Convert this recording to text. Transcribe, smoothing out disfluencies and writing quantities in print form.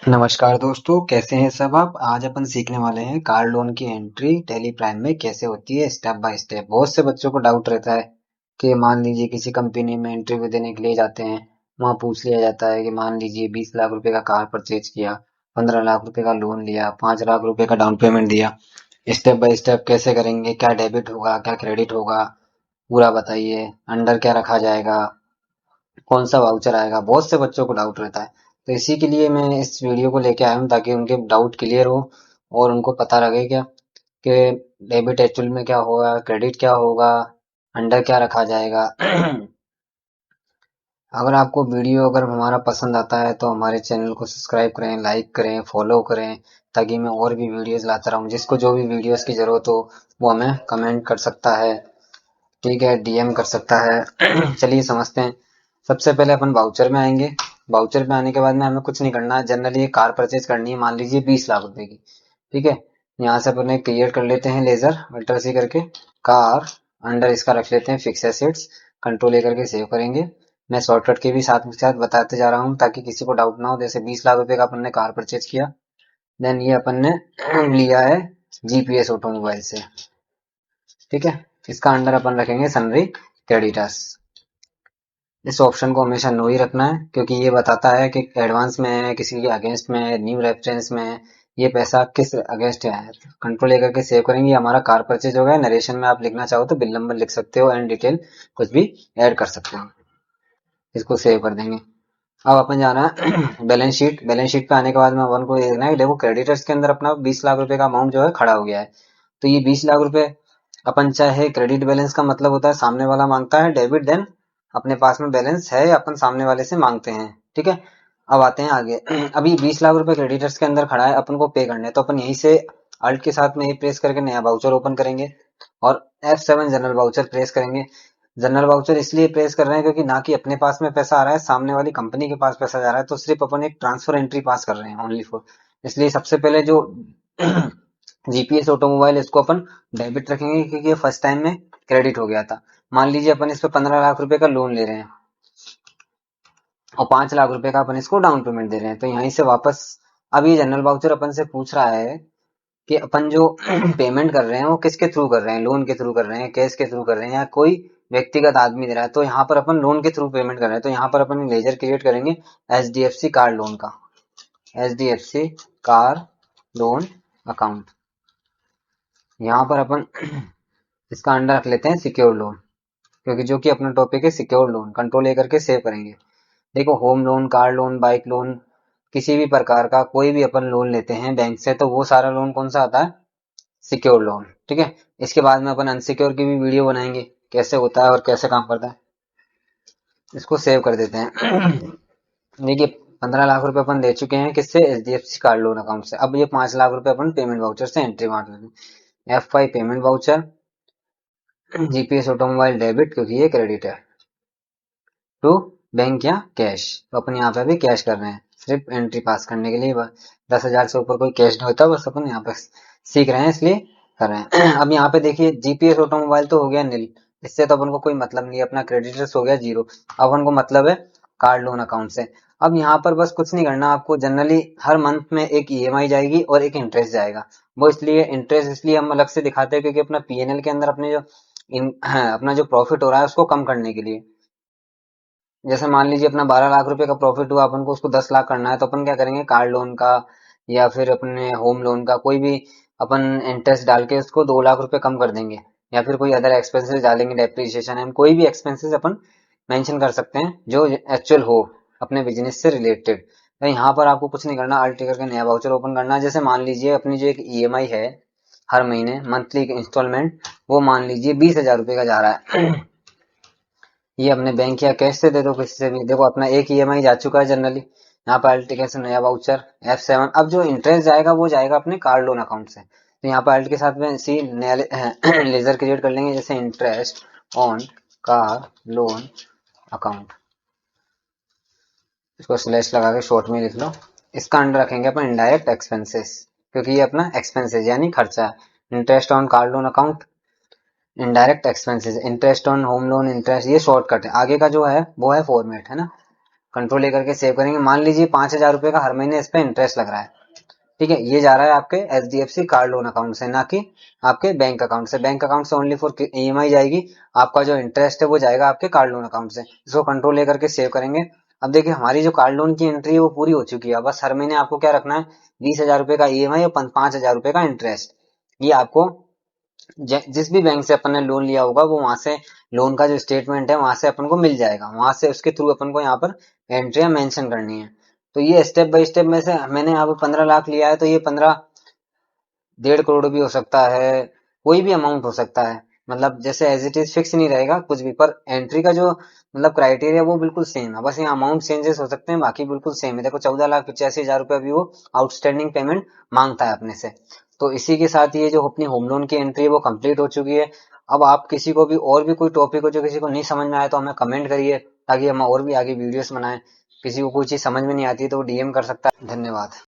नमस्कार दोस्तों, कैसे हैं सब आप। आज अपन सीखने वाले हैं कार लोन की एंट्री टेली प्राइम में कैसे होती है, स्टेप बाय स्टेप। बहुत से बच्चों को डाउट रहता है कि मान लीजिए किसी कंपनी में इंटरव्यू देने के लिए जाते हैं, वहां पूछ लिया जाता है कि मान लीजिए 20 लाख रुपए का कार परचेज किया, 15 लाख रुपए का लोन लिया, 5 लाख रुपए का डाउन पेमेंट दिया। स्टेप बाय स्टेप कैसे करेंगे, क्या डेबिट होगा क्या क्रेडिट होगा, पूरा बताइए। अंडर क्या रखा जाएगा, कौन सा वाउचर आएगा, बहुत से बच्चों को डाउट रहता है। तो इसी के लिए मैं इस वीडियो को लेके आया हूँ ताकि उनके डाउट क्लियर हो और उनको पता लगे क्या कि डेबिट एक्चुअल में क्या होगा, क्रेडिट क्या होगा, अंडर क्या रखा जाएगा। अगर आपको वीडियो अगर हमारा पसंद आता है तो हमारे चैनल को सब्सक्राइब करें, लाइक करें, फॉलो करें, ताकि मैं और भी वीडियोस लाता रहूं। जिसको जो भी वीडियोस की जरूरत हो वो हमें कमेंट कर सकता है, ठीक है, डीएम कर सकता है। चलिए समझते हैं। सबसे पहले अपन वाउचर में आएंगे। वाउचर में आने के बाद में हमें कुछ नहीं करना है। जनरली एक कार परचेज करनी है, मान लीजिए 20 लाख रुपए की, ठीक है। यहाँ से अपन क्रिएट कर लेते हैं लेजर अल्टर सी करके कार, अंडर इसका रख लेते हैं फिक्स एसेट्स, कंट्रोल ए करके सेव करेंगे। मैं शॉर्टकट के भी साथ साथ बताते जा रहा हूँ ताकि किसी को डाउट ना हो। जैसे 20 लाख रुपए का अपन ने कार परचेज किया, देन ये अपन ने लिया है जीपीएस ऑटोमोबाइल से, ठीक है। इसका अंडर अपन रखेंगे सनरी क्रेडिटर्स। इस ऑप्शन को हमेशा नो ही रखना है क्योंकि ये बताता है कि एडवांस में है, किसी के अगेंस्ट में है, न्यू रेफरेंस में है, ये पैसा किस अगेंस्ट है। कंट्रोल लेकर के सेव करेंगे। हमारा कार परचेज हो गया। नरेशन में आप लिखना चाहो तो बिल नंबर लिख सकते हो एंड डिटेल कुछ भी ऐड कर सकते हो। इसको सेव कर देंगे। अब अपन जाना है बैलेंस शीट। बैलेंस शीट पे आने के बाद में अपन को देखना है कि देखो क्रेडिटर्स के अंदर अपना 20 लाख रुपए का अमाउंट जो है खड़ा हो गया है। तो ये 20 लाख रुपए अपन चाहे क्रेडिट बैलेंस का मतलब होता है सामने वाला मांगता है, डेबिट देन अपने पास में बैलेंस है अपन सामने वाले से मांगते हैं, ठीक है। अब आते हैं आगे। अभी 20 लाख रुपए क्रेडिटर्स के अंदर खड़ा है, अपन को पे करने हैं, तो अपन यहीं से अल्ट के साथ में ही प्रेस करके नया वाउचर ओपन करेंगे और F7 जनरल वाउचर प्रेस करेंगे। जनरल वाउचर इसलिए प्रेस कर रहे हैं क्योंकि ना कि अपने पास में पैसा आ रहा है, सामने वाली कंपनी के पास पैसा जा रहा है, तो सिर्फ अपन एक ट्रांसफर एंट्री पास कर रहे हैं ओनली फॉर। इसलिए सबसे पहले जो जीपीएस ऑटोमोबाइल इसको अपन डेबिट रखेंगे क्योंकि ये फर्स्ट टाइम में क्रेडिट हो गया था। मान लीजिए अपन इस पे 15 लाख रुपए का लोन ले रहे हैं और 5 लाख रुपए का अपन इसको डाउन पेमेंट दे रहे हैं, तो यहीं से वापस अब ये जनरल वाउचर अपन से पूछ रहा है कि अपन जो पेमेंट कर रहे हैं वो किसके थ्रू कर रहे हैं, लोन के थ्रू कर रहे हैं, कैश के थ्रू कर रहे हैं, या कोई व्यक्तिगत आदमी दे रहा है। तो यहाँ पर अपन लोन के थ्रू पेमेंट कर रहे हैं, तो यहाँ पर अपन लेजर क्रिएट करेंगे एचडीएफसी कार लोन का, एचडीएफसी कार लोन अकाउंट। यहाँ पर अपन इसका अंडर रख लेते हैं सिक्योर लोन, क्योंकि जो कि अपना टॉपिक है सिक्योर लोन। कंट्रोल ए करके सेव करेंगे। देखो home loan, car loan, bike loan, किसी भी प्रकार का कोई भी अपन लोन लेते हैं बैंक से तो वो सारा लोन कौन सा आता है, सिक्योर लोन, ठीक है। इसके बाद में अपन अनसिक्योर की भी वीडियो बनाएंगे कैसे होता है और कैसे काम करता है। इसको सेव कर देते हैं। देखिए 15 लाख रुपए अपन ले चुके हैं किससे, एचडीएफसी कार लोन अकाउंट से। अब ये 5 लाख रुपए अपन पेमेंट वाउचर से एंट्री मार देते हैं। F5 payment voucher, GPS automobile debit क्योंकि ये क्रेडिट है, टू बैंक या कैश। तो अपन यहाँ पे अभी कैश कर रहे हैं सिर्फ एंट्री पास करने के लिए। 10,000 से ऊपर कोई कैश नहीं होता, बस अपन यहाँ पे सीख रहे हैं इसलिए कर रहे हैं। अब यहाँ पे देखिए जीपीएस ऑटोमोबाइल तो हो गया नील, इससे तो अपन को कोई मतलब नहीं है, अपना क्रेडिटर्स हो गया जीरो। अब अपन को मतलब है कार लोन अकाउंट से। अब यहाँ पर बस कुछ नहीं करना आपको। जनरली हर मंथ में एक ईएमआई जाएगी और एक इंटरेस्ट जाएगा। वो इसलिए इंटरेस्ट इसलिए हम अलग से दिखाते हैं क्योंकि अपना पीएनएल के अंदर अपने जो अपना जो प्रॉफिट हो रहा है उसको कम करने के लिए। जैसे मान लीजिए अपना 12 लाख रुपए का प्रॉफिट हुआ, अपन को उसको 10 लाख करना है, तो अपन क्या करेंगे, कार लोन का या फिर अपने होम लोन का कोई भी अपन इंटरेस्ट डाल के उसको 2 लाख रुपए कम कर देंगे, या फिर कोई अदर एक्सपेंसेस डालेंगे, डेप्रिसिएशन है, कोई भी एक्सपेंसेस अपन मेंशन कर सकते हैं जो एक्चुअल हो अपने बिजनेस से रिलेटेड। तो यहाँ पर आपको कुछ नहीं करना, अल्ट करके नया वाउचर ओपन करना है। जैसे मान लीजिए अपनी जो एक ईएमआई है हर महीने मंथली इंस्टॉलमेंट, वो मान लीजिए 20,000 रुपए का जा रहा है। ये अपने बैंक या कैश से दे दो किसी से भी। देखो अपना एक ईएमआई जा चुका है जनरली। यहाँ पर अल्ट के से नया वाउचर F7। अब जो इंटरेस्ट जाएगा वो जाएगा अपने कार लोन अकाउंट से, तो यहाँ पर अल्ट के साथ में सी नया लेजर क्रिएट कर लेंगे। जैसे interest on car loan account, इसको स्लैश लगा के शॉर्ट में लिख लो। इसका अंडर रखेंगे अपन इनडायरेक्ट एक्सपेंसेस, क्योंकि ये अपना एक्सपेंसेस यानी खर्चा है। Interest on car loan account, indirect expenses, interest on home loan interest, ये शॉर्टकट है। आगे का जो है वो है फॉर्मेट, है ना। कंट्रोल लेकर के सेव करेंगे। मान लीजिए 5,000 रुपए का हर महीने इस पे इंटरेस्ट लग रहा है, ठीक है, ये जा रहा है आपके HDFC कार्ड लोन अकाउंट से, ना कि आपके बैंक अकाउंट से। बैंक अकाउंट से ओनली फॉर EMI जाएगी, आपका जो इंटरेस्ट है वो जाएगा आपके कार्ड लोन अकाउंट से। इसको कंट्रोल लेकर के सेव करेंगे। अब देखिए हमारी जो कार्ड लोन की एंट्री है वो पूरी हो चुकी है। बस हर महीने आपको क्या रखना है, 20,000 रुपए का EMI और 5,000 रुपए का इंटरेस्ट। ये आपको जिस भी बैंक से अपन ने लोन लिया होगा वो वहां से लोन का जो स्टेटमेंट है वहां से अपन को मिल जाएगा, वहां से उसके थ्रू अपन को यहाँ पर एंट्रियां मेंशन करनी है। तो ये स्टेप बाय स्टेप में से मैंने यहाँ पर 15 लाख लिया है, तो ये 15 1.5 करोड़ भी हो सकता है, कोई भी अमाउंट हो सकता है। मतलब जैसे एज इट इज फिक्स नहीं रहेगा कुछ भी, पर एंट्री का जो मतलब क्राइटेरिया वो बिल्कुल सेम है, बस यहाँ अमाउंट चेंजेस हो सकते हैं, बाकी बिल्कुल सेम है। देखो 14,85,000 रुपये अभी वो आउटस्टैंडिंग पेमेंट मांगता है अपने से। तो इसी के साथ ये जो अपनी होम लोन की एंट्री है वो कंप्लीट हो चुकी है। अब आप किसी को भी और भी कोई टॉपिक हो जो किसी को नहीं समझ में आया तो हमें कमेंट करिए, ताकि हम और भी आगे वीडियोस बनाएं। किसी को कोई चीज समझ में नहीं आती तो वो DM कर सकता है। धन्यवाद।